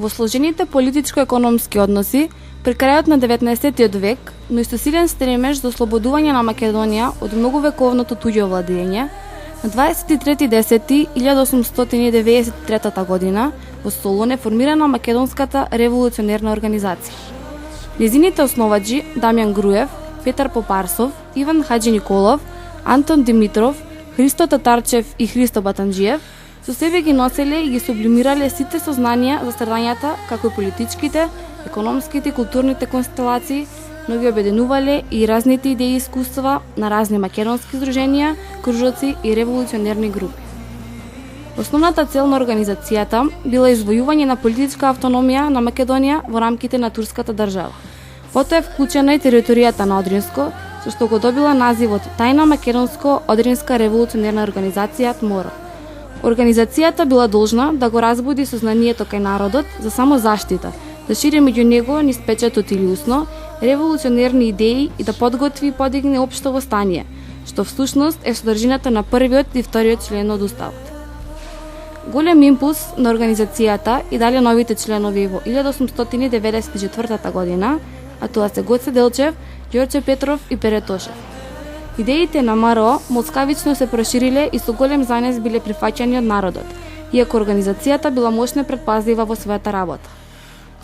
Во сложените политичко-економски односи, при крајот на 19. век, но исто силен стремеж за ослободување на Македонија од многовековното туѓо владење, на 23.10.1893 година во Солун е формирана Македонската револуционерна организација. Незините основаджи Дамјан Груев, Петар Попарсов, Иван Хаджи Николов, Антон Димитров, Христо Татарчев и Христо Батанджиев со себе ги носеле и ги сублимирале сите сознанија за страдањата, како и политичките, економските и културните констелации, но ги обединувале и разните идеи и искуства на разни македонски здруженија, кружоци и револуционерни групи. Основната цел на организацијата била извојување на политичка автономија на Македонија во рамките на турската држава. Потоа е вклучена и територијата на Одринско, со што го добила називот Тајна македонско-одринска револуционерна организација ТМОРО. Организацијата била должна да го разбуди сознанието кај народот за самозаштита, да шири меѓу него низ печатот или усно револуционерни идеи и да подготви и подигне општо востание, што всушност е содржината на првиот и вториот член од уставот. Голем импулс на организацијата и дале новите членови во 1894 година, а тоа се Гоце Делчев, Ѓорче Петров и Пере Тошев. Идеите на МРО моцкавично се прошириле и со голем занес биле прифаќани од народот, иако организацијата била мощно предпазлива во својата работа.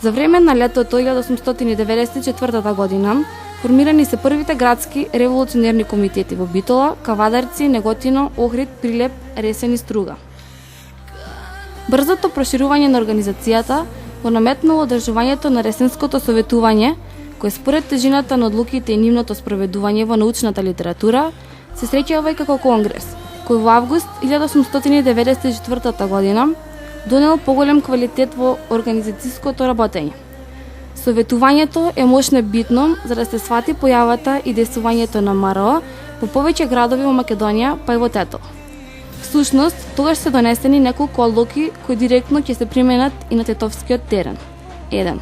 За време на летото 1894 година формирани се првите градски револуционерни комитети во Битола, Кавадарци, Неготино, Охрид, Прилеп, Ресен и Струга. Брзото проширување на организацијата го наметнало одржувањето на Ресенското советување, кој според тежината на одлуките и нивното спроведување во научната литература се среќава и како конгрес, кој во август 1894 година донел поголем квалитет во организацијското работење. Советувањето е мощно битно за да се свати појавата и действувањето на МРО во повеќе градови во Македонија, па и во Тетово. Всушност, тогаш се донесени неколку одлуки кои директно ќе се применат и на тетовскиот терен. 1.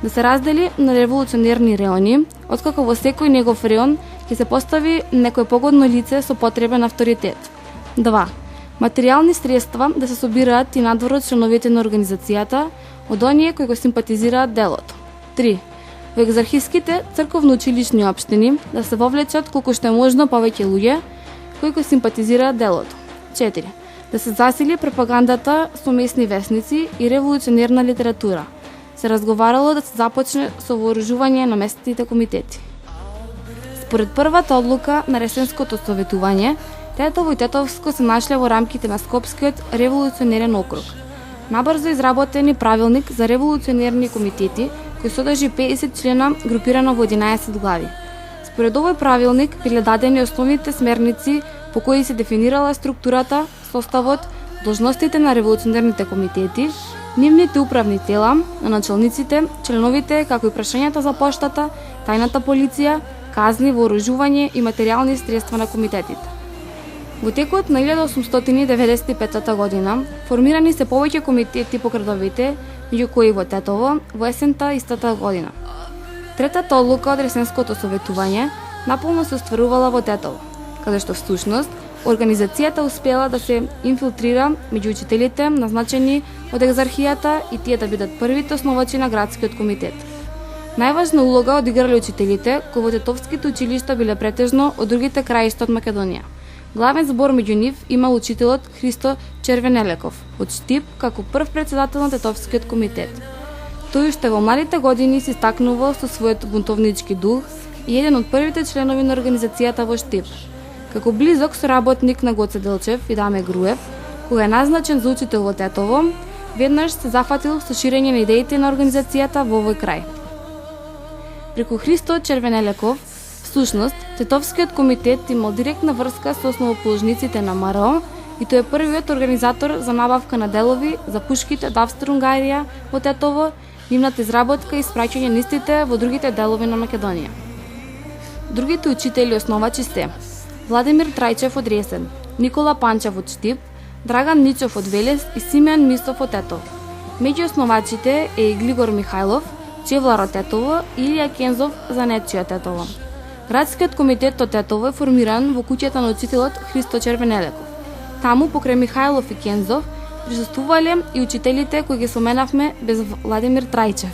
Да се раздели на револуционерни реони, откако во секој негов реон ќе се постави некој погодно лице со потребен авторитет. 2. Материјални средства да се собираат и надвор од членовите на организацијата од оние кои го симпатизираат делото. 3. Во екзархиските црковно-училишни општини да се вовлечат колку што е можно повеќе луѓе кои го симпатизираат делото. 4. Да се засили пропагандата со местни весници и револуционерна литература. Се разговарало да се започне со вооружување на местните комитети. Според првата одлука на Ресенското советување, Тетово и Тетовско се нашле во рамките на Скопскиот револуционерен округ. Набрзо изработени правилник за револуционерни комитети, кој содржи 50 члена групирано во 11 глави. Според овој правилник биле дадени основните смерници по кои се дефинирала структурата, составот, должностите на револуционерните комитети, нивните управни тела, на началниците, членовите, како и прашањата за поштата, тајната полиција, казни, вооружување и материјални средства на комитетите. Во текот на 1895 година формирани се повеќе комитети по градовите, меѓу кои во Тетово, во есента истата година. Третата одлука од Ресенското советување наполно се остварувала во Тетово, каде што всушност организацијата успела да се инфилтрира меѓу учителите назначени од екзархијата и тие да бидат првите основачи на градскиот комитет. Најважна улога одиграле учителите, кои во тетовските училишта биле претежно од другите краишта од Македонија. Главен збор меѓу нив имал учителот Христо Червенелеков од Штип како прв председател на Тетовскиот комитет. Тој уште во младите години се истакнувал со својот бунтовнички дух и еден од првите членови на организацијата во Штип. Како близок соработник на Гоце Делчев и Даме Груев, кога е назначен за учител во Тетово, веднаш се зафатил со ширење на идеите на организацијата во овој крај. Преку Христо Червенелеков, всушност, Тетовскиот комитет имал директна врска со основоположниците на МРО и тој е првиот организатор за набавка на делови за пушките од Австро-Унгарија во Тетово, нивната изработка и испраќање на истите во другите делови на Македонија. Другите учители основачи се Владимир Трајчев од Ресен, Никола Панчев од Штип, Драган Ничов од Велес и Симеон Мистов од Тетово. Меѓу основачите е и Глигор Михајлов, Чевлар од Тетово и Илија Кензов за Нечија Тетово. Градскиот комитет од Тетово е формиран во куќата на учителот Христо Червенелеков. Таму, покрај Михајлов и Кензов, присуствувале и учителите кои ги споменавме без Владимир Трајчев.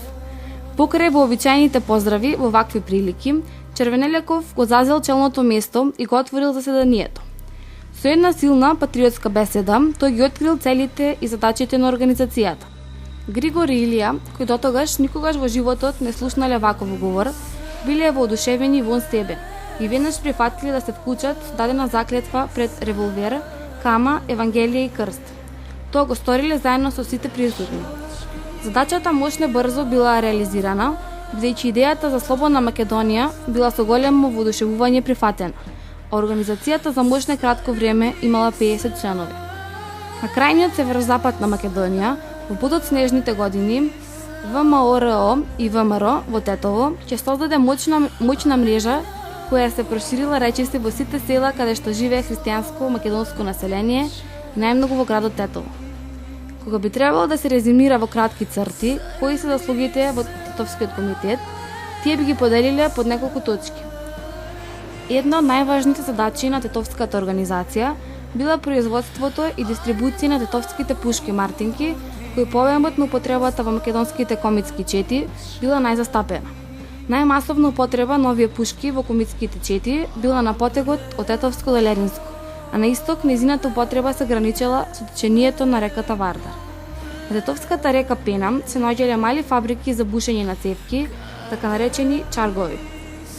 Покрај вообичаените поздрави во вакви прилики, Червенелеков го зазел челното место и го отворил заседанието. Со една силна патриотска беседа, тој ги открил целите и задачите на организацијата. Григор и Илија, кои дотогаш никогаш во животот не слушнале ваков говор, биле воодушевени вон себе и веднаш прифатиле да се вклучат со дадена заклетва пред револвер, кама, Евангелие и крст. Тоа го сториле заедно со сите присутни. Задачата мощно брзо била реализирана, бидејќи идејата за слободна Македонија била со големо воодушевување прифатена. Организацијата за мощно кратко време имала 50 членови. На крајниот северозапад на Македонија, во подоцнежните години, ВМРО и ВМРО во Тетово ќе создаде моćна мрежа која се проширила речиси во сите села каде што живее христијанско македонско население и најмногу во градот Тетово. Кога би требало да се резимира во кратки црти кои се заслугите во Тетовскиот комитет, тие би ги поделиле под неколку точки. Една од најважните задачи на Тетовската организација била производството и дистрибуција на тетовските пушки мартинки, кои по обемот на употребата во македонските комитски чети била најзастапена. Најмасовна употреба на овие пушки во комитските чети била на потегот од Тетовско до Леринско, а на исток нејзината употреба се граничела со течението на реката Вардар. На Тетовската река Пена се наоѓале мали фабрики за бушење на цевки, така наречени чаргови.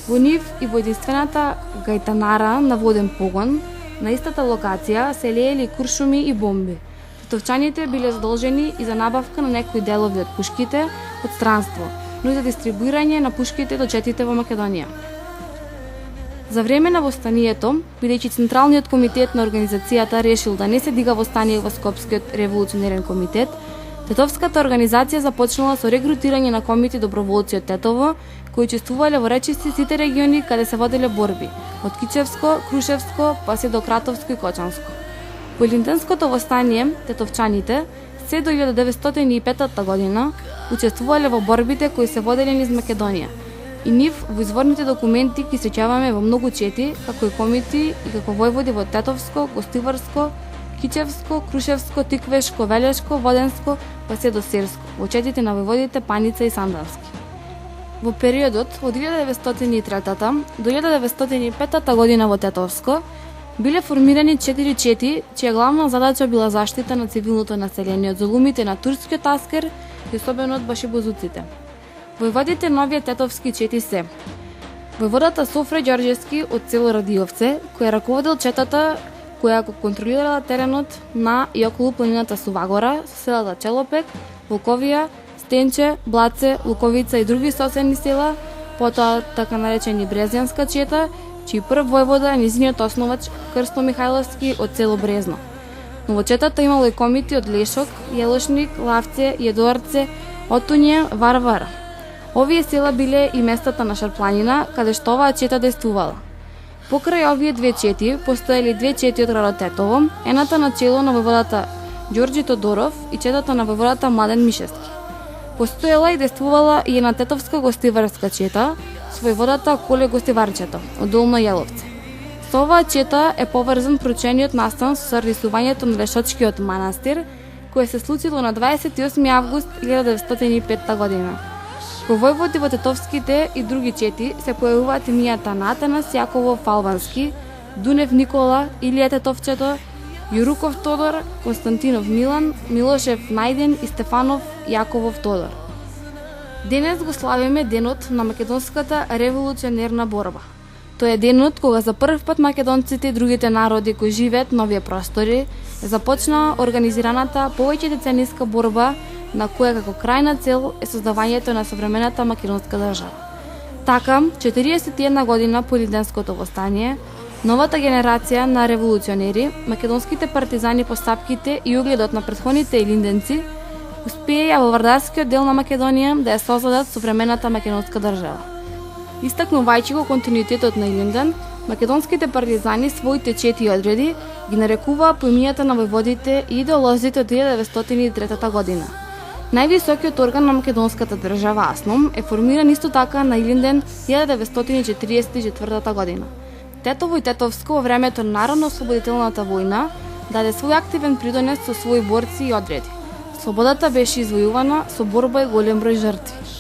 Во нив и во единствената гајтанара на воден погон, на истата локација се леели куршуми и бомби. Тетовчаните биле задолжени и за набавка на некои делови од пушките од странство, но и за дистрибуирање на пушките до четите во Македонија. За време на востанието, бидејќи Централниот комитет на организацијата решил да не се дига востание во Скопскиот револуционерен комитет, Тетовската организација започнала со регрутирање на комити доброволци од Тетово, кои учествувале во речиси сите региони каде се воделе борби, од Кичевско, Крушевско, па се до Кратовско и Кочанско. По Илинденското востание, тетовчаните се до 1905 година учествувале во борбите кои се воделе низ Македонија. И нив во изворните документи ги сеќаваме во многу чети, како и комити и како војводи во Тетовско, Гостиварско, Кичевско, Крушевско, Тиквешко, Велешко, Воденско, па се до Серско, во четите на војводите Паница и Сандански. Во периодот од 1903 до 1905 година во Тетовско биле формирани 4 чети, чија главна задача била заштита на цивилното население од зулумите на турскиот аскер и особено од башибозуците. Војводите на овие тетовски чети се војводата Софре Ѓорѓевски од село Радиовце, кој раководел четата која го контролирала теренот на и околу планината Сувагора, со селата Челопек, Волковија, Стенче, Блаце, Луковица и други соседни села, потоа така наречени Брезјанска чета, чиј прв војвода е нејзиниот основач Крсто Михајловски од село Брезно. Но во четата имало и комити од Лешок, Јелошник, Лавце, Једорце, Отуње, Варвар. Овие села биле и местата на Шарпланина, каде што оваа чета действувала. Покрај овие две чети, постоеле две чети од градот Тетово, едната на чело на војводата Ѓорѓи Тодоров и четата на војводата Младен Мишевски. Постоела и действувала и една тетовска гостиварска чета со војводата Коле Гостиварчето од Долно Јеловце. Со оваа чета е поврзан прочениот настан со рисувањето на Лешочкиот манастир, кој се случило на 28 август 1905 година. Во војводи во тетовските и други чети се појавуваат имијата на Атанас Јаковов Албански, Дунев Никола, Илија Тетовчето, Јуруков Тодор, Константинов Милан, Милошев Најден и Стефанов Јаковов Тодор. Денес го славиме денот на македонската револуционерна борба. Тој е денот кога за прв пат македонците и другите народи кои живеат на овие простори започна организираната повеќе децениска борба на која како крајна цел е создавањето на современата македонска држава. Така, 41 година по Илинденското востание, новата генерација на револуционери, македонските партизани по стапките и угледот на претходните илинденци, успеја во вардарскиот дел на Македонија да ја создадат современата македонска држава. Истакнувајќи го континуитетот на Илинден, македонските партизани своите чети одреди ги нарекуваа по имињата на војводите и идеолозите од 1903 година. Највисокиот орган на македонската држава АСНОМ е формиран исто така на Илинден 1944 година. Тетово и Тетовско во времето на Народно-ослободителната војна даде свој активен придонес со свои борци и одреди. Слободата беше извојувана со борба и голем број жртви.